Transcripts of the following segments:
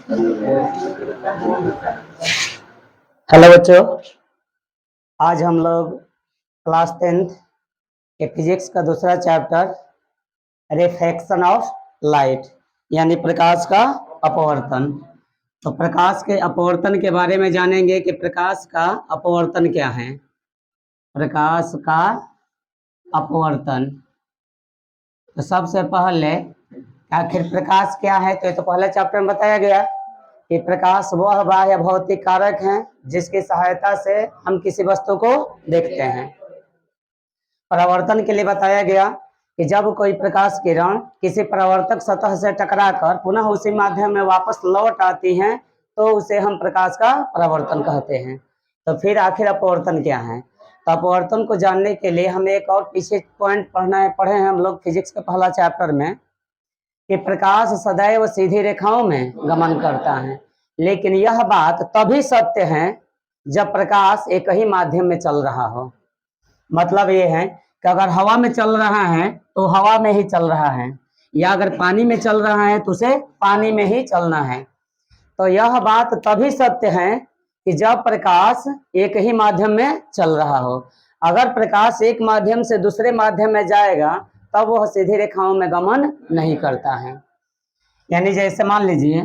Hello बच्चों, आज हम लोग क्लास 10th के फिजिक्स का दूसरा चैप्टर रिफ्रैक्शन ऑफ लाइट यानी प्रकाश का अपवर्तन। तो प्रकाश के अपवर्तन के बारे में जानेंगे कि प्रकाश का अपवर्तन क्या है। प्रकाश का अपवर्तन, तो सबसे पहले आखिर प्रकाश क्या है, तो ये तो पहले चैप्टर में बताया गया कि प्रकाश वह बाह्य भौतिक कारक है जिसकी सहायता से हम किसी वस्तु को देखते हैं। परावर्तन के लिए बताया गया कि जब कोई प्रकाश किरण किसी परावर्तक सतह से टकराकर पुनः उसी माध्यम में वापस लौट आती है तो उसे हम प्रकाश का परावर्तन कहते हैं। तो फिर आखिर अपवर्तन क्या है, तो अपवर्तन को जानने के लिए हमें एक और पीछे पॉइंट पढ़े हैं हम लोग फिजिक्स के पहला चैप्टर में कि प्रकाश सदैव सीधी रेखाओं में गमन करता है, लेकिन यह बात तभी सत्य है जब प्रकाश एक ही माध्यम में चल रहा हो। मतलब ये है कि अगर हवा में चल रहा है तो हवा में ही चल रहा है, या अगर पानी में चल रहा है तो उसे पानी में ही चलना है। तो यह बात तभी सत्य है कि जब प्रकाश एक ही माध्यम में चल रहा हो। अगर प्रकाश एक माध्यम से दूसरे माध्यम में जाएगा तब वह सीधी रेखाओं में गमन नहीं करता है। यानी जैसे मान लीजिए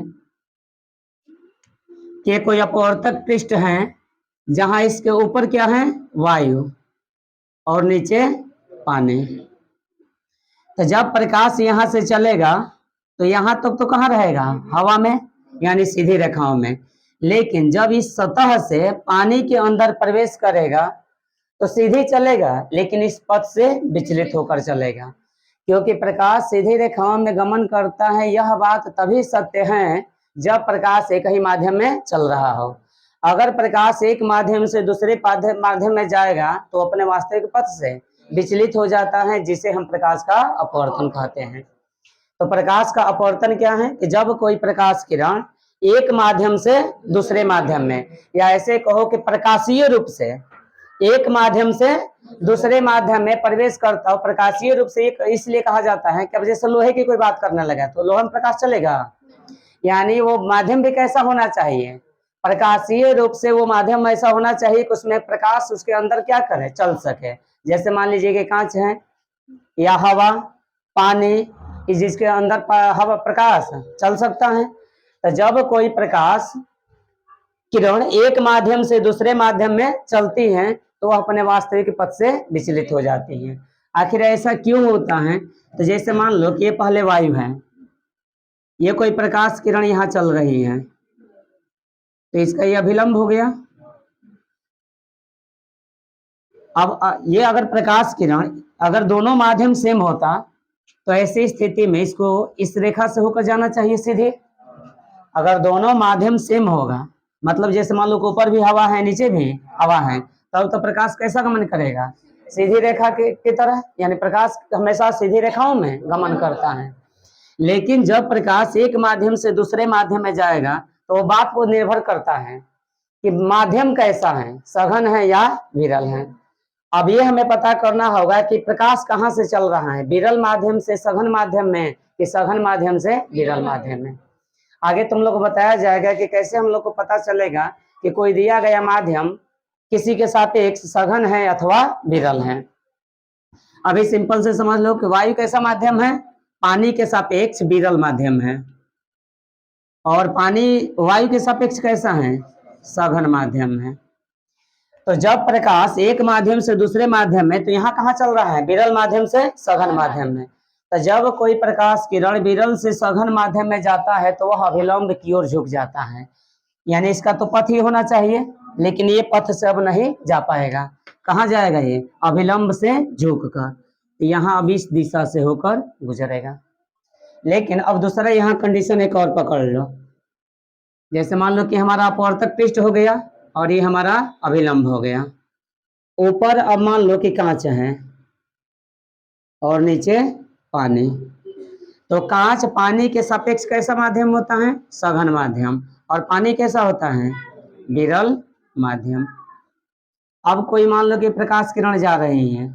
कि कोई अपवर्तक पृष्ठ है जहां इसके ऊपर क्या है, वायु, और नीचे पानी। तो जब प्रकाश यहां से चलेगा तो यहां तक तो कहाँ रहेगा, हवा में, यानी सीधी रेखाओं में। लेकिन जब इस सतह से पानी के अंदर प्रवेश करेगा तो सीधी चलेगा, लेकिन इस पथ से विचलित होकर चलेगा। क्योंकि प्रकाश सीधी रेखाओं में गमन करता है, यह बात तभी सत्य है जब प्रकाश एक ही माध्यम में चल रहा हो। अगर प्रकाश एक माध्यम से दूसरे माध्यम में जाएगा तो अपने वास्तविक पथ से विचलित हो जाता है, जिसे हम प्रकाश का अपवर्तन कहते हैं। तो प्रकाश का अपवर्तन क्या है कि जब कोई प्रकाश किरण एक माध्यम से दूसरे माध्यम में, या ऐसे कहो कि प्रकाशीय रूप से एक माध्यम से दूसरे माध्यम में प्रवेश करता हो। प्रकाशीय रूप से इसलिए कहा जाता है कि अब जैसे लोहे की कोई बात करने लगा तो लोहे में प्रकाश चलेगा, यानी वो माध्यम भी कैसा होना चाहिए, प्रकाशीय रूप से वो माध्यम ऐसा होना चाहिए कि उसमें प्रकाश उसके अंदर क्या करे, चल सके। जैसे मान लीजिए कि कांच है या हवा, पानी, जिसके अंदर हवा प्रकाश चल सकता है। तो जब कोई प्रकाश किरण एक माध्यम से दूसरे माध्यम में चलती हैं तो वह अपने वास्तविक पथ से विचलित हो जाती हैं। आखिर ऐसा क्यों होता है, तो जैसे मान लो कि ये पहले वायु है, ये कोई प्रकाश किरण यहाँ चल रही है, तो इसका ये अभिलंब हो गया। अब ये अगर प्रकाश किरण अगर दोनों माध्यम सेम होता तो ऐसी स्थिति में इसको इस रेखा से होकर जाना चाहिए सीधे। अगर दोनों माध्यम सेम होगा, मतलब जैसे मान लो ऊपर भी हवा है नीचे भी हवा है, तब तो प्रकाश कैसा गमन करेगा, सीधी रेखा की तरह, यानी प्रकाश हमेशा सीधी रेखाओं में गमन करता है। लेकिन जब प्रकाश एक माध्यम से दूसरे माध्यम में जाएगा तो वो बात को निर्भर करता है कि माध्यम कैसा है, सघन है या विरल है। अब ये हमें पता करना होगा कि प्रकाश कहाँ से चल रहा है, विरल माध्यम से सघन माध्यम में कि सघन माध्यम से विरल माध्यम में। आगे तुम लोग को बताया जाएगा कि कैसे हम लोग को पता चलेगा कि कोई दिया गया माध्यम किसी के सापेक्ष सघन है अथवा विरल है। अभी सिंपल से समझ लो कि वायु कैसा माध्यम है, पानी के सापेक्ष विरल माध्यम है, और पानी वायु के सापेक्ष कैसा है, सघन माध्यम है। तो जब प्रकाश एक माध्यम से दूसरे माध्यम में, तो यहाँ कहाँ चल रहा है, विरल माध्यम से सघन माध्यम में। तो जब कोई प्रकाश किरण विरल से सघन माध्यम में जाता है तो वह अभिलंब की ओर झुक जाता है, यानी इसका तो पथ ही होना चाहिए, लेकिन ये पथ से अब नहीं जा पाएगा। कहाँ जाएगा, ये अभिलंब से झुक कर, यहाँ अब इस दिशा से होकर गुजरेगा। लेकिन अब दूसरा यहाँ कंडीशन एक और पकड़ लो। जैसे मान लो कि हमारा अपवर्तक पृष्ठ हो गया और ये हमारा अभिलंब हो गया। ऊपर अब मान लो कि कांच है और नीचे पानी। तो कांच पानी के सापेक्ष कैसा माध्यम होता है, सघन माध्यम, और पानी कैसा होता है, विरल माध्यम। अब कोई मान लो कि प्रकाश किरण जा रही है,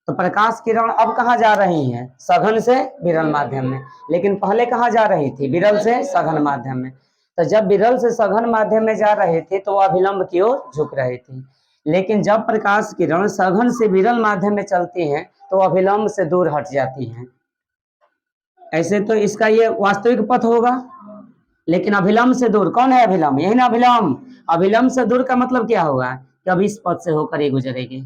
तो प्रकाश किरण अब कहाँ जा रही है, सघन से विरल माध्यम में, लेकिन पहले कहाँ जा रही थी, विरल से सघन माध्यम में। तो जब विरल से सघन माध्यम में जा रहे थे तो वह अभिलंब की ओर झुक रहे थे, लेकिन जब प्रकाश किरण सघन से विरल माध्यम में चलती हैं तो अभिलंब से दूर हट जाती हैं। ऐसे तो इसका ये वास्तविक पथ होगा, लेकिन अभिलंब से दूर कौन है अभिलंब? यही ना अभिलंब। अभिलंब से दूर का मतलब क्या होगा कि अब इस पथ से होकर ये गुजरेगी।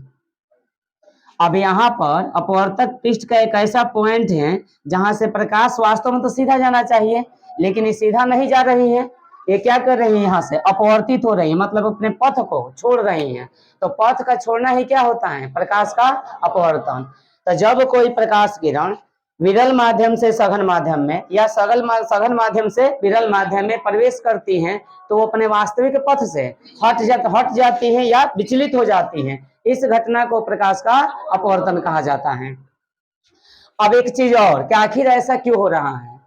अब यहाँ पर अपवर्तक पृष्ठ का एक ऐसा पॉइंट है जहां से प्रकाश वास्तव में तो सीधा जाना चाहिए, लेकिन ये सीधा नहीं जा रही है। ये क्या कर रही है? यहाँ से अपवर्तित हो रही है, मतलब अपने पथ को छोड़ रही है। तो पथ का छोड़ना ही क्या होता है? प्रकाश का अपवर्तन। तो जब कोई प्रकाश किरण विरल माध्यम से सघन माध्यम में या सघन माध्यम से विरल माध्यम में प्रवेश करती हैं तो वो अपने वास्तविक पथ से हट जाती हैं या विचलित हो जाती हैं। इस घटना को प्रकाश का अपवर्तन कहा जाता है। अब एक चीज और कि आखिर ऐसा क्यों हो रहा है,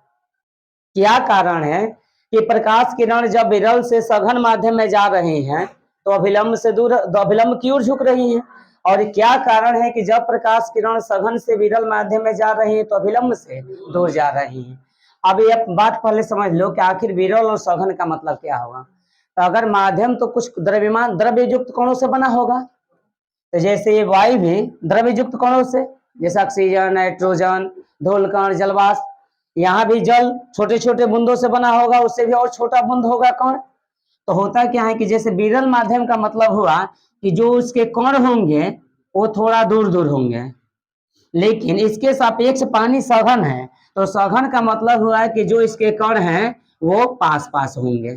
क्या कारण है कि प्रकाश किरण जब विरल से सघन माध्यम में जा रही हैं तो अभिलंब की ओर झुक रही हैं, और क्या कारण है कि जब प्रकाश किरण सघन से विरल माध्यम में जा रही है तो अभिलंब से दूर जा रही है। अब ये बात पहले समझ लो कि आखिर विरल और सघन का मतलब क्या होगा। तो अगर माध्यम तो कुछ द्रव्य युक्त कणों से बना होगा, तो जैसे ये वायु भी द्रव्य युक्त कणों से, जैसे ऑक्सीजन, नाइट्रोजन, धूलकण, जलवाष्प। यहाँ भी जल छोटे छोटे बूंदों से बना होगा, उससे भी और छोटा बूंद होगा कण। तो होता क्या है कि जैसे विरल माध्यम का मतलब हुआ कि जो उसके कण होंगे वो थोड़ा दूर दूर होंगे, लेकिन इसके सापेक्ष पानी सघन है, तो सघन का मतलब हुआ है कि जो इसके कण हैं वो पास पास होंगे।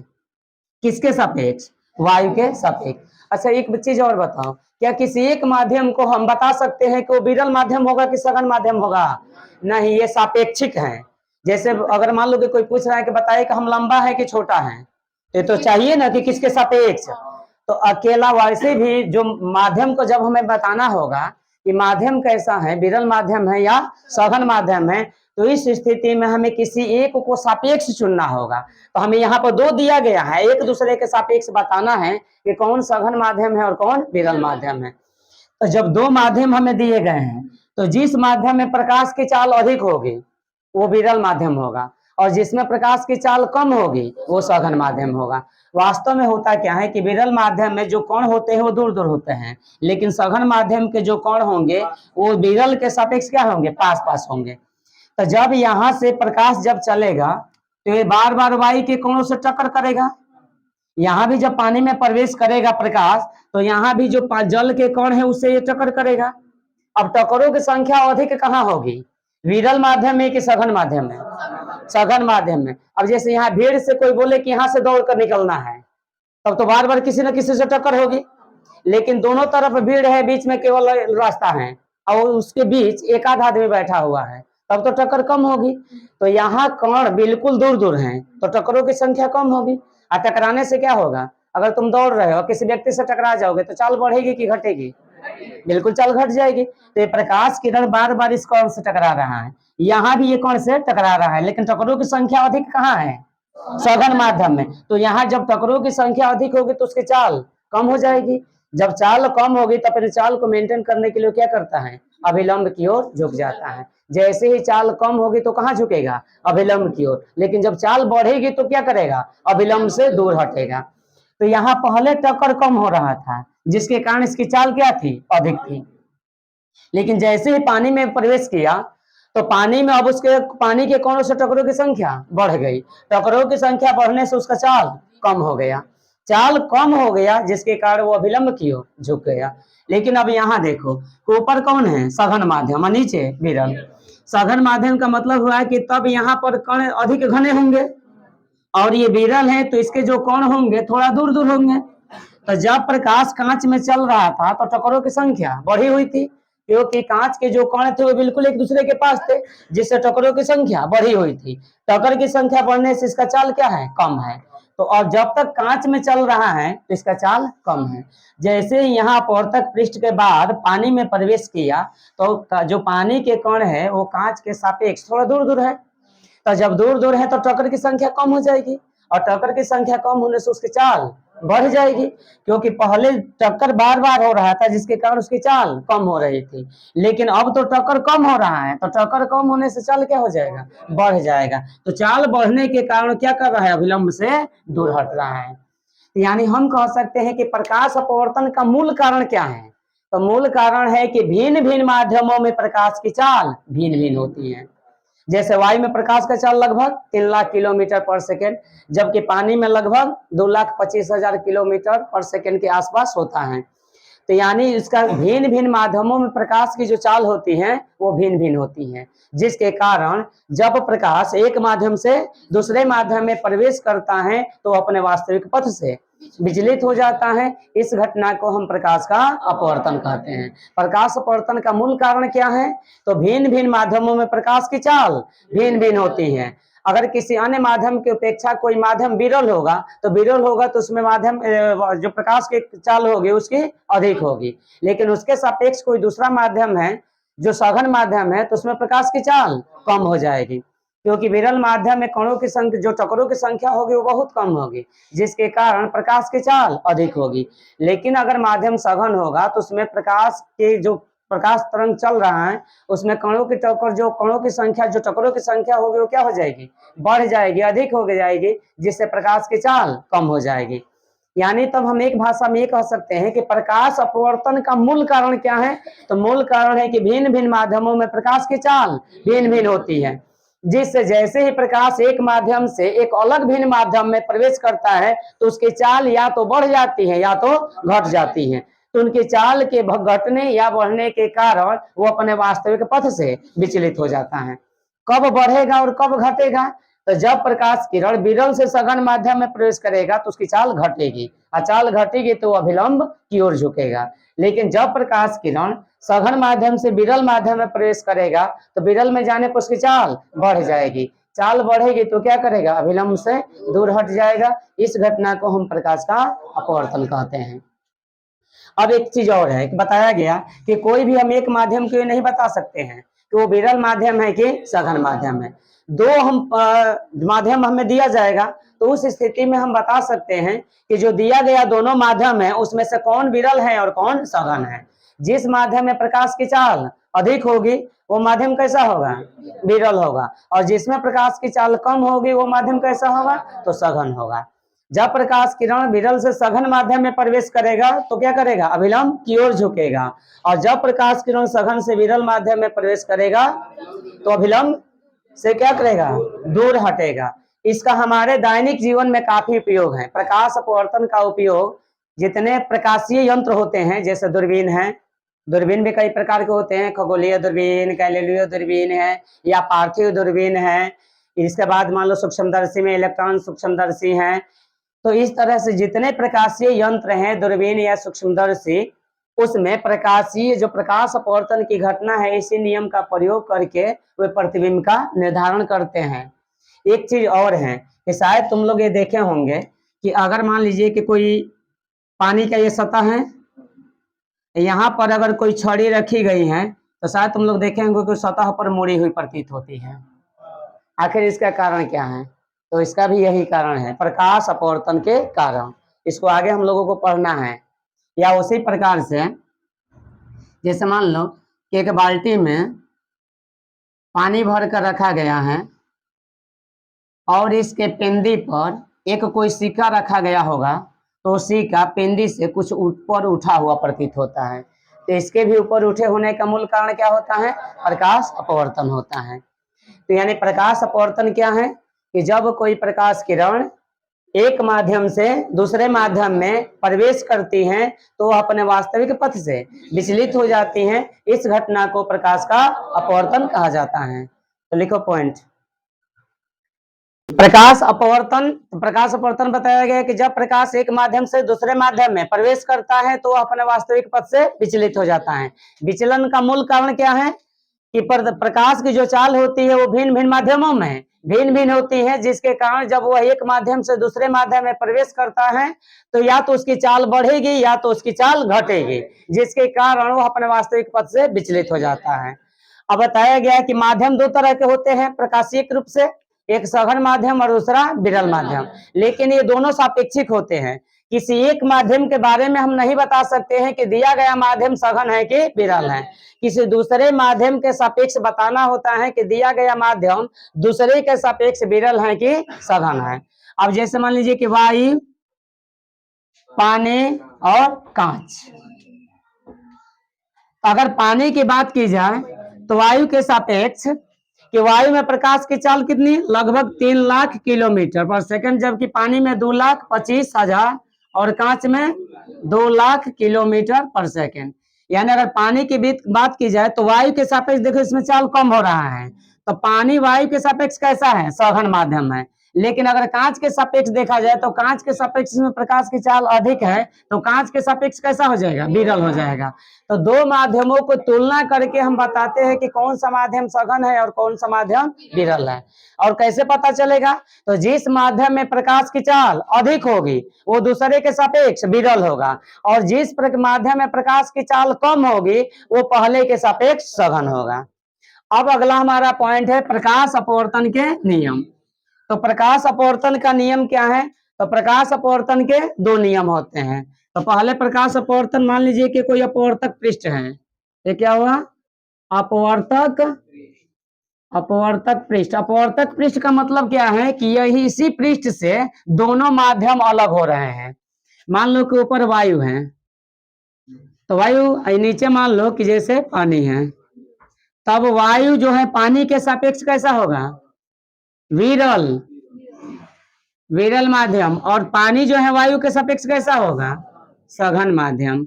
किसके सापेक्ष? वायु के सापेक्ष। अच्छा एक चीज और बताओ, क्या किसी एक माध्यम को हम बता सकते हैं कि वो विरल माध्यम होगा कि सघन माध्यम होगा? नहीं, ये सापेक्षिक है। जैसे अगर मान लो कि कोई पूछ रहा है कि बताइए कि हम लंबा है कि छोटा है, तो चाहिए ना कि किसके सापेक्ष। तो अकेला वैसे भी जो माध्यम को जब हमें बताना होगा कि माध्यम कैसा है, विरल माध्यम है या सघन माध्यम है, तो इस स्थिति में हमें किसी एक को सापेक्ष चुनना होगा। तो हमें यहाँ पर दो दिया गया है, एक दूसरे के सापेक्ष बताना है कि कौन सघन माध्यम है और कौन विरल माध्यम है। तो जब दो माध्यम हमें दिए गए हैं तो जिस माध्यम में प्रकाश की चाल अधिक होगी वो विरल माध्यम होगा, और जिसमें प्रकाश की चाल कम होगी वो सघन माध्यम होगा। वास्तव में होता क्या है कि विरल माध्यम में जो कण होते हैं वो दूर दूर होते हैं, लेकिन सघन माध्यम के जो कण होंगे वो विरल के सापेक्ष क्या होंगे? पास पास होंगे। तो जब यहाँ से प्रकाश जब चलेगा तो ये बार बार वायु के कणों से टक्कर करेगा। यहाँ भी जब पानी में प्रवेश करेगा प्रकाश तो यहाँ भी जो जल के कण है उससे ये टक्कर करेगा। अब टक्करों की संख्या अधिक कहाँ होगी? विरल माध्यम में कि सघन माध्यम में? सघन माध्यम में। अब जैसे यहाँ भीड़ से कोई बोले कि यहाँ से दौड़ कर निकलना है, तब तो बार बार किसी न किसी से टक्कर होगी, लेकिन दोनों तरफ भीड़ है, बीच में केवल रास्ता है और उसके बीच एक आध आदमी बैठा हुआ है, तब तो टक्कर कम होगी। तो यहाँ कण बिल्कुल दूर दूर हैं तो टक्करों की संख्या कम होगी। और टकराने से क्या होगा? अगर तुम दौड़ रहे हो किसी व्यक्ति से टकरा जाओगे तो चाल बढ़ेगी कि घटेगी? बिल्कुल चाल घट जाएगी। तो ये प्रकाश किरण बार बार इस कण से टकरा रहा है, यहाँ भी ये कण से टकरा रहा है, लेकिन टक्करों की संख्या अधिक कहाँ है? सघन माध्यम में। तो यहाँ जब टक्करों की संख्या अधिक होगी तो उसकी चाल कम हो जाएगी। जब चाल कम होगी तो फिर चाल को मेंटेन करने के लिए क्या करता है? अभिलंब की ओर झुक जाता है। जैसे ही चाल कम होगी तो कहाँ झुकेगा? अभिलंब की ओर। लेकिन जब चाल बढ़ेगी तो क्या करेगा? अभिलंब से दूर हटेगा। तो यहाँ पहले टक्कर कम हो रहा था जिसके कारण इसकी चाल क्या थी? अधिक थी। लेकिन जैसे ही पानी में प्रवेश किया तो पानी में अब उसके पानी के कणों से टक्करों की संख्या बढ़ गई। टक्करों की संख्या बढ़ने से उसका चाल कम हो गया। चाल कम हो गया जिसके कारण वो अभिलंब की ओर झुक गया। लेकिन अब यहाँ देखो ऊपर कौन है? सघन माध्यम, और नीचे विरल। सघन माध्यम का मतलब हुआ है कि तब यहाँ पर कण अधिक घने होंगे, और ये विरल है तो इसके जो कण होंगे थोड़ा दूर दूर होंगे। तो जब प्रकाश कांच में चल रहा था तो टक्करों की संख्या बढ़ी हुई थी, क्योंकि कांच के जो कण थे वो बिल्कुल एक दूसरे के पास थे, जिससे टक्करों की संख्या बढ़ी हुई थी। टक्कर की संख्या बढ़ने से इसका चाल क्या है? कम है। तो और जब तक कांच में चल रहा है तो इसका चाल कम है। जैसे यहाँ अपवर्तक पृष्ठ के बाद पानी में प्रवेश किया तो जो पानी के कण है वो कांच के सापेक्ष थोड़ा दूर दूर है। तो जब दूर दूर है तो टक्कर की संख्या कम हो जाएगी, और टक्कर की संख्या कम होने से उसकी चाल बढ़ जाएगी, क्योंकि पहले टक्कर बार बार हो रहा था जिसके कारण उसकी चाल कम हो रही थी, लेकिन अब तो टक्कर कम हो रहा है, तो टक्कर कम होने से चाल क्या हो जाएगा, बढ़ जाएगा। तो चाल बढ़ने के कारण क्या कर रहा है, अभिलंब से दूर हट रहा है। यानी हम कह सकते हैं कि प्रकाश अपवर्तन का मूल कारण क्या है, तो मूल कारण है कि भिन्न भिन्न माध्यमों में प्रकाश की चाल भिन्न भिन्न होती है। जैसे वायु में प्रकाश का चाल लगभग 3 लाख किलोमीटर पर सेकेंड, जबकि पानी में लगभग 2,25,000 किलोमीटर पर सेकेंड के आसपास होता है। तो यानी इसका भिन्न भिन्न माध्यमों में प्रकाश की जो चाल होती है वो भिन्न भिन्न होती है, जिसके कारण जब प्रकाश एक माध्यम से दूसरे माध्यम में प्रवेश करता है तो अपने वास्तविक पथ से विचलित हो जाता है। इस घटना को हम प्रकाश का अपवर्तन कहते हैं। प्रकाश अपवर्तन का मूल कारण क्या है, तो भिन्न भिन्न माध्यमों में प्रकाश की चाल भिन्न भिन्न होती है। अगर किसी अन्य माध्यम की अपेक्षा कोई माध्यम विरल होगा तो उसमें माध्यम जो प्रकाश की चाल होगी उसकी अधिक होगी, लेकिन उसके सापेक्ष कोई दूसरा माध्यम है जो सघन माध्यम है तो उसमें प्रकाश की चाल कम हो जाएगी, क्योंकि विरल माध्यम में कणों की संख्या, जो टकरों की संख्या होगी वो बहुत कम होगी, जिसके कारण प्रकाश की चाल अधिक होगी। लेकिन अगर माध्यम सघन होगा तो उसमें प्रकाश के जो प्रकाश तरंग चल रहा है उसमें कणों की टक्कर, जो कणों की संख्या, जो टकरों की संख्या होगी वो क्या हो जाएगी, बढ़ जाएगी, अधिक हो जाएगी, जिससे प्रकाश की चाल कम हो जाएगी। यानी तब हम एक भाषा में ये कह सकते हैं कि प्रकाश अपवर्तन का मूल कारण क्या है, तो मूल कारण है कि भिन्न भिन्न माध्यमों में प्रकाश की चाल भिन्न भिन्न होती है, जिससे जैसे ही प्रकाश एक माध्यम से एक अलग भिन्न माध्यम में प्रवेश करता है तो उसकी चाल या तो बढ़ जाती है या तो घट जाती है। तो उनकी चाल के घटने या बढ़ने के कारण वो अपने वास्तविक पथ से विचलित हो जाता है। कब बढ़ेगा और कब घटेगा, तो जब प्रकाश किरण विरल से सघन माध्यम में प्रवेश करेगा तो उसकी चाल घटेगी, और चाल घटेगी तो अभिलंब की ओर झुकेगा। लेकिन जब प्रकाश किरण सघन माध्यम से विरल माध्यम में प्रवेश करेगा तो विरल में जाने पर उसकी चाल बढ़ जाएगी, चाल बढ़ेगी तो क्या करेगा, अभिलंब से दूर हट जाएगा। इस घटना को हम प्रकाश का अपवर्तन कहते हैं। अब एक चीज और है, बताया गया कि कोई भी हम एक माध्यम को नहीं बता सकते हैं कि वो विरल माध्यम है कि सघन माध्यम है। दो हम माध्यम हमें दिया जाएगा तो उस स्थिति में हम बता सकते हैं कि जो दिया गया दोनों माध्यम है उसमें से कौन विरल है और कौन सघन है। जिस माध्यम में प्रकाश की चाल अधिक होगी वो माध्यम कैसा होगा, विरल होगा, और जिसमें प्रकाश की चाल कम होगी वो माध्यम कैसा होगा, तो सघन होगा। जब प्रकाश किरण विरल से सघन माध्यम में प्रवेश करेगा तो क्या करेगा, अभिलंब की ओर झुकेगा, और जब प्रकाश किरण सघन से विरल माध्यम में प्रवेश करेगा तो अभिलंब से क्या करेगा, दूर हटेगा। इसका हमारे दैनिक जीवन में काफी उपयोग है। प्रकाश अपवर्तन का उपयोग जितने प्रकाशीय यंत्र होते हैं, जैसे दूरबीन है, दूरबीन भी कई प्रकार के होते हैं, खगोलीय दूरबीन, गैलीलियो दूरबीन है या पार्थिव दूरबीन है। इसके बाद मान लो सूक्ष्मदर्शी में इलेक्ट्रॉन सूक्ष्मदर्शी है। तो इस तरह से जितने प्रकाशीय यंत्र हैं, दूरबीन या सूक्ष्मदर्शी, उसमें प्रकाशीय जो प्रकाश अपवर्तन की घटना है इसी नियम का प्रयोग करके वे प्रतिबिंब का निर्धारण करते हैं। एक चीज और है कि शायद तुम लोग ये देखे होंगे कि अगर मान लीजिए कि कोई पानी का ये सतह है, यहाँ पर अगर कोई छड़ी रखी गई है तो शायद तुम लोग देखे होंगे कि सतह पर मुड़ी हुई प्रतीत होती है। आखिर इसका कारण क्या है, तो इसका भी यही कारण है, प्रकाश अपवर्तन के कारण। इसको आगे हम लोगों को पढ़ना है। या उसी प्रकार से जैसे मान लो कि एक बाल्टी में पानी भर कर रखा गया है और इसके पेंदी पर एक कोई सिक्का रखा गया होगा, तो सिक्का पेंदी से कुछ ऊपर उठा हुआ प्रतीत होता है। तो इसके भी ऊपर उठे होने का मूल कारण क्या होता है, प्रकाश अपवर्तन होता है। तो यानी प्रकाश अपवर्तन क्या है कि जब कोई प्रकाश किरण एक माध्यम से दूसरे माध्यम में प्रवेश करती हैं तो वह अपने वास्तविक पथ से विचलित हो जाती हैं। इस घटना को प्रकाश का अपवर्तन कहा जाता है। तो लिखो पॉइंट, प्रकाश अपवर्तन बताया गया कि जब प्रकाश एक माध्यम से दूसरे माध्यम में प्रवेश करता है तो वह अपने वास्तविक पथ से विचलित हो जाता है। विचलन का मूल कारण क्या है कि प्रकाश की जो चाल होती है वो भिन्न भिन्न माध्यमों में भिन्न भिन्न होती है, जिसके कारण जब वह एक माध्यम से दूसरे माध्यम में प्रवेश करता है तो या तो उसकी चाल बढ़ेगी या तो उसकी चाल घटेगी, जिसके कारण वह अपने वास्तविक पथ से विचलित हो जाता है। अब बताया गया कि माध्यम दो तरह के होते हैं प्रकाशिक रूप से, एक सघन माध्यम और दूसरा विरल माध्यम, लेकिन ये दोनों सापेक्षिक होते हैं। किसी एक माध्यम के बारे में हम नहीं बता सकते हैं कि दिया गया माध्यम सघन है कि विरल है। किसी दूसरे माध्यम के सापेक्ष बताना होता है कि दिया गया माध्यम दूसरे के सापेक्ष विरल है कि सघन है। अब जैसे मान लीजिए कि वायु, पानी और कांच। अगर पानी की बात की जाए तो वायु के सापेक्ष कि वायु में प्रकाश की चाल कितनी, लगभग 3 लाख किलोमीटर पर सेकंड, जबकि पानी में 2,25,000 और कांच में 2 लाख किलोमीटर पर सेकंड। यानी अगर पानी की बात की जाए तो वायु के सापेक्ष देखो इसमें चाल कम हो रहा है, तो पानी वायु के सापेक्ष कैसा है, सघन माध्यम है। लेकिन अगर कांच के सापेक्ष देखा जाए तो कांच के सापेक्ष में प्रकाश की चाल अधिक है, तो कांच के सापेक्ष कैसा हो जाएगा, विरल हो जाएगा। तो दो माध्यमों को तुलना करके हम बताते हैं कि कौन सा माध्यम सघन है और कौन सा माध्यम विरल है। और कैसे पता चलेगा, तो जिस माध्यम में प्रकाश की चाल अधिक होगी वो दूसरे के सापेक्ष विरल होगा, और जिस माध्यम में प्रकाश की चाल कम होगी वो पहले के सापेक्ष सघन होगा। अब अगला हमारा पॉइंट है प्रकाश अपवर्तन के नियम। तो प्रकाश अपवर्तन का नियम क्या है, तो प्रकाश अपवर्तन के दो नियम होते हैं। तो पहले प्रकाश अपवर्तन, मान लीजिए कि कोई अपवर्तक पृष्ठ है, ये क्या हुआ, अपवर्तक पृष्ठ। अपवर्तक पृष्ठ का मतलब क्या है कि यही इसी पृष्ठ से दोनों माध्यम अलग हो रहे हैं। मान लो कि ऊपर वायु है, तो वायु नीचे मान लो कि जैसे पानी है, तब वायु जो है पानी के सापेक्ष कैसा होगा, विरल माध्यम, और पानी जो है वायु के सापेक्ष कैसा होगा, सघन माध्यम।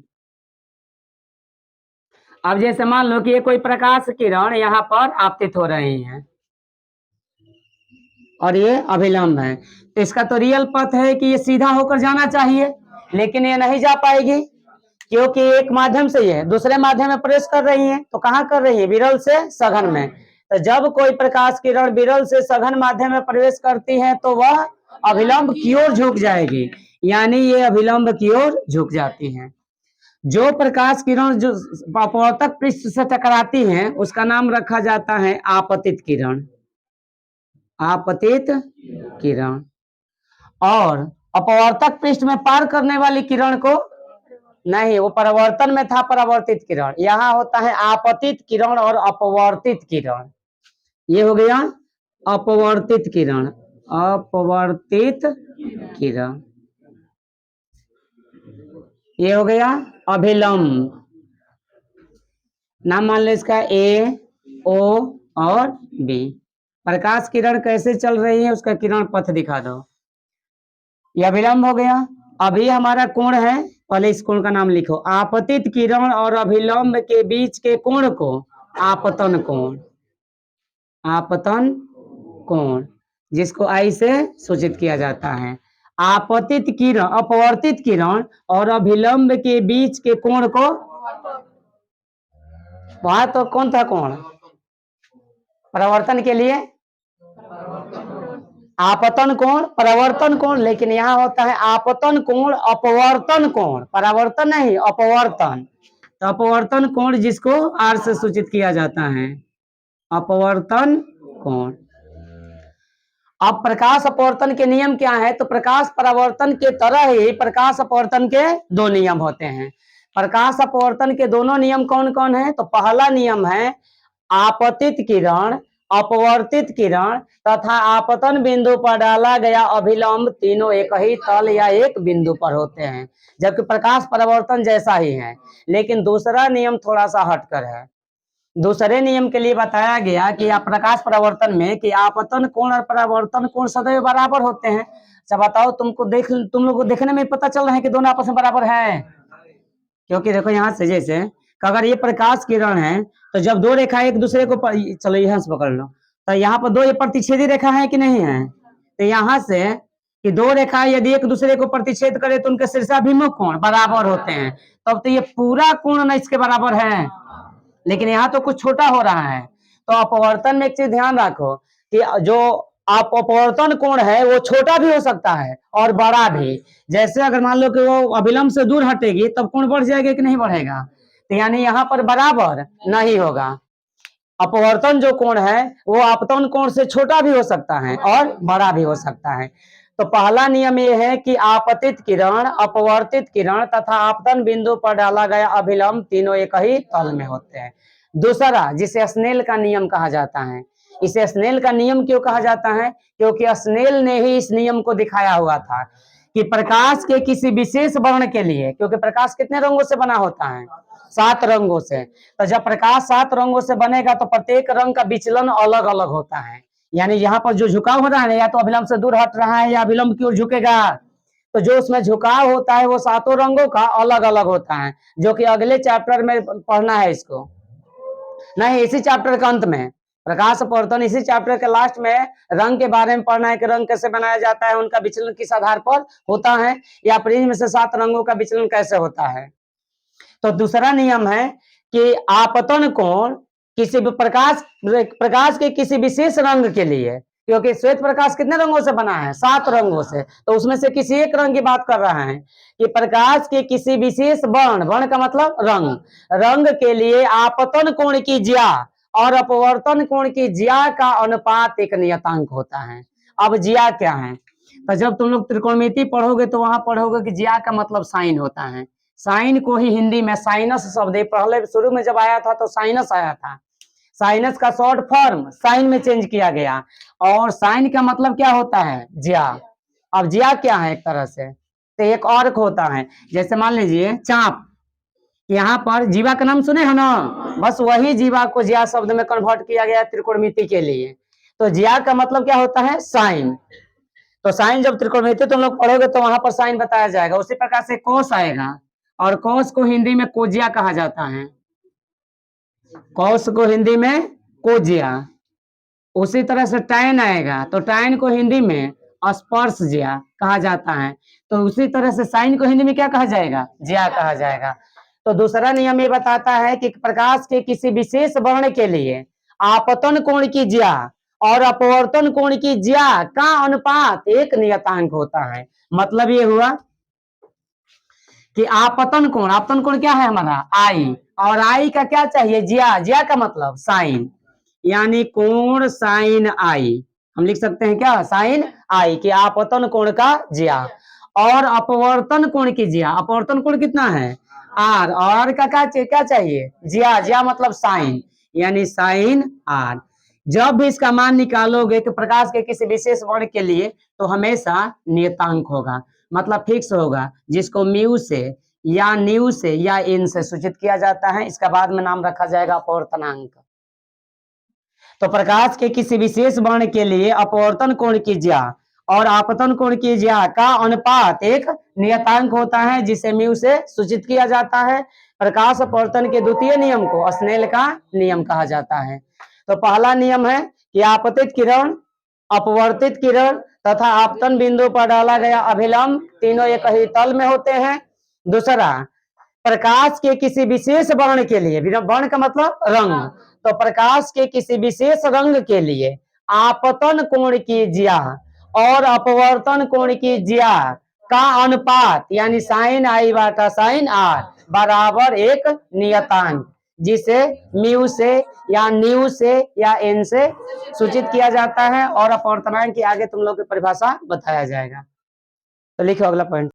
अब जैसे मान लो कि ये कोई प्रकाश किरण यहाँ पर आपतित हो रही है और ये अभिलंब है, तो इसका तो रियल पथ है कि ये सीधा होकर जाना चाहिए, लेकिन ये नहीं जा पाएगी क्योंकि एक माध्यम से ये दूसरे माध्यम में प्रवेश कर रही है। तो कहाँ कर रही है, विरल से सघन में। तो जब कोई प्रकाश किरण विरल से सघन माध्यम में प्रवेश करती है तो वह अभिलंब की ओर झुक जाएगी, यानी ये अभिलंब की ओर झुक जाती है। जो प्रकाश किरण जो अपवर्तक पृष्ठ से टकराती है उसका नाम रखा जाता है आपतित किरण, आपतित किरण। और अपवर्तक पृष्ठ में पार करने वाली किरण को नहीं, वो परावर्तन में था परावर्तित किरण, यहाँ होता है आपतित किरण और अपवर्तित किरण। ये हो गया अपवर्तित किरण, अपवर्तित किरण। ये हो गया अभिलंब, नाम मान लो इसका ए, ओ और बी। प्रकाश किरण कैसे चल रही है उसका किरण पथ दिखा दो। यह अभिलंब हो गया। अभी हमारा कोण है, पहले इस कोण का नाम लिखो। आपतित किरण और अभिलंब के बीच के कोण को आपतन कोण, आपतन कोण, जिसको आई से सूचित किया जाता है। आपतित किरण, अपवर्तित किरण और अभिलंब के बीच के कोण को, वहां तो कौन था कोण, परावर्तन के लिए आपतन कोण, परावर्तन कोण, लेकिन यहाँ होता है आपतन कोण अपवर्तन कोण, परावर्तन नहीं अपवर्तन। तो अपवर्तन कोण जिसको आर से सूचित किया जाता है, अपवर्तन कोण। अब प्रकाश अपवर्तन के नियम क्या है, तो प्रकाश परावर्तन के तरह ही प्रकाश अपवर्तन के दो नियम होते हैं। प्रकाश अपवर्तन के दोनों नियम कौन कौन है, तो पहला नियम है आपतित किरण, अपवर्तित किरण तथा आपतन बिंदु पर डाला गया अभिलंब तीनों एक ही तल या एक बिंदु पर होते हैं, जबकि प्रकाश परावर्तन जैसा ही है। लेकिन दूसरा नियम थोड़ा सा हटकर है। दूसरे नियम के लिए बताया गया कि आप प्रकाश परावर्तन में कि आपतन कोण और परावर्तन कोण सदैव बराबर होते हैं। अच्छा बताओ, तुम लोग को देखने में पता चल रहा है कि दोनों आपस में बराबर है, क्योंकि देखो यहाँ से जैसे अगर ये प्रकाश किरण है तो जब दो रेखा एक दूसरे को चलो यहाँ से पकड़ लो, तो यहाँ पर दो ये प्रतिच्छेदी रेखा है कि नहीं है, तो यहाँ से कि दो रेखा यदि एक दूसरे को प्रतिच्छेद करे तो उनके शीर्षाभिमुख कोण बराबर होते हैं, तब तो ये पूरा कोण न इसके बराबर है। लेकिन यहाँ तो कुछ छोटा हो रहा है। तो अपवर्तन में एक चीज ध्यान रखो कि जो आप अपवर्तन कोण है वो छोटा भी हो सकता है और बड़ा भी। जैसे अगर मान लो कि वो अभिलंब से दूर हटेगी तब कोण बढ़ जाएगा कि नहीं बढ़ेगा, तो यानी यहाँ पर बराबर नहीं होगा। अपवर्तन जो कोण है वो आपतन कोण से छोटा भी हो सकता है और बड़ा भी हो सकता है। तो पहला नियम ये है कि आपतित किरण, अपवर्तित किरण तथा आपतन बिंदु पर डाला गया अभिलंब तीनों एक ही तल में होते हैं। दूसरा, जिसे स्नेल का नियम कहा जाता है। इसे स्नेल का नियम क्यों कहा जाता है? क्योंकि स्नेल ने ही इस नियम को दिखाया हुआ था कि प्रकाश के किसी विशेष वर्ण के लिए, क्योंकि प्रकाश कितने रंगों से बना होता है? 7 रंगों से। तो जब प्रकाश 7 रंगों से बनेगा तो प्रत्येक रंग का विचलन अलग अलग होता है। यानी यहाँ पर जो झुकाव हो रहा है, या तो अभिलंब से दूर हट रहा है या अभिलंब की ओर झुकेगा, तो जो उसमें झुकाव होता है वो 7 रंगों का अलग अलग होता है, जो कि अगले चैप्टर में पढ़ना है इसको, नहीं इसी चैप्टर के अंत में। प्रकाश अपवर्तन इसी चैप्टर के लास्ट में रंग के बारे में पढ़ना है कि रंग कैसे बनाया जाता है, उनका विचलन किस आधार पर होता है, या प्रिज्म से 7 रंगों का विचलन कैसे होता है। तो दूसरा नियम है कि आपतन कोण किसी भी प्रकाश के किसी विशेष रंग के लिए, क्योंकि श्वेत प्रकाश कितने रंगों से बना है? 7 रंगों से, तो उसमें से किसी एक रंग की बात कर रहा है कि प्रकाश के किसी विशेष वर्ण, वर्ण का मतलब रंग, रंग के लिए आपतन कोण की ज्या और अपवर्तन कोण की ज्या का अनुपात एक नियतांक होता है। अब ज्या क्या है? तो जब तुम लोग त्रिकोणमिति पढ़ोगे तो वहां पढ़ोगे कि ज्या का मतलब साइन होता है। साइन को ही हिंदी में साइनस शब्द, पहले शुरू में जब आया था तो साइनस आया था, साइनस का शॉर्ट फॉर्म साइन में चेंज किया गया, और साइन का मतलब क्या होता है? ज्या। अब ज्या क्या है? एक तरह से तो एक और होता है, जैसे मान लीजिए चाप, यहाँ पर जीवा का नाम सुने हैं ना, बस वही जीवा को ज्या शब्द में कन्वर्ट किया गया त्रिकोणमिति के लिए। तो ज्या का मतलब क्या होता है? साइन। तो साइन जब त्रिकोणमिति तुम लोग पढ़ोगे तो वहां पर साइन बताया जाएगा। उसी प्रकार से कोस आएगा, और कोस को हिंदी में कोजिया कहा जाता है, कोस को हिंदी में कोजिया। उसी तरह से टैन आएगा, तो टैन को हिंदी में स्पर्श ज्या कहा जाता है। तो उसी तरह से साइन को हिंदी में क्या कहा जाएगा? ज्या कहा जाएगा। तो दूसरा नियम ये बताता है कि प्रकाश के किसी विशेष वर्ण के लिए आपतन कोण की ज्या और अपवर्तन कोण की ज्या का अनुपात एक नियतांक होता है। मतलब ये हुआ कि आपतन कोण क्या है हमारा? आई, और आई का क्या चाहिए? ज्या। ज्या का मतलब साइन, यानी कोण साइन आई। हम लिख सकते हैं क्या? साइन आई, कि आपतन कोण का ज्या और अपवर्तन कोण की ज्या। अपवर्तन कोण कितना है? आर, और का क्या चाहिए? ज्या। ज्या मतलब साइन, यानी साइन आर। जब भी इसका मान निकालोगे तो प्रकाश के किसी विशेष वर्ण के लिए तो हमेशा नियतांक होगा, मतलब फिक्स होगा, जिसको म्यू से या न्यू से या इन से सूचित किया जाता है। इसका बाद में नाम रखा जाएगा अपवर्तनांक। तो प्रकाश के किसी विशेष वर्ण के लिए अपवर्तन कोण की ज्या और आपतन कोण की ज्या का अनुपात एक नियतांक होता है, जिसे म्यू से सूचित किया जाता है। प्रकाश अपवर्तन के द्वितीय नियम को स्नेल का नियम कहा जाता है। तो पहला नियम है कि आपतित किरण, अपवर्तित किरण तथा आपतन बिंदु पर डाला गया अभिलंब तीनों एक ही तल में होते हैं। दूसरा, प्रकाश के किसी विशेष वर्ण के लिए, वर्ण का मतलब रंग, तो प्रकाश के किसी विशेष रंग के लिए आपतन कोण की ज्या और अपवर्तन कोण की ज्या का अनुपात, यानी साइन आई बाटा साइन आर बराबर एक नियतांक, जिसे म्यू से या न्यू से या एन से सूचित किया जाता है, और अपवर्तनांक की आगे तुम लोग की परिभाषा बताया जाएगा। तो लिखो अगला पॉइंट।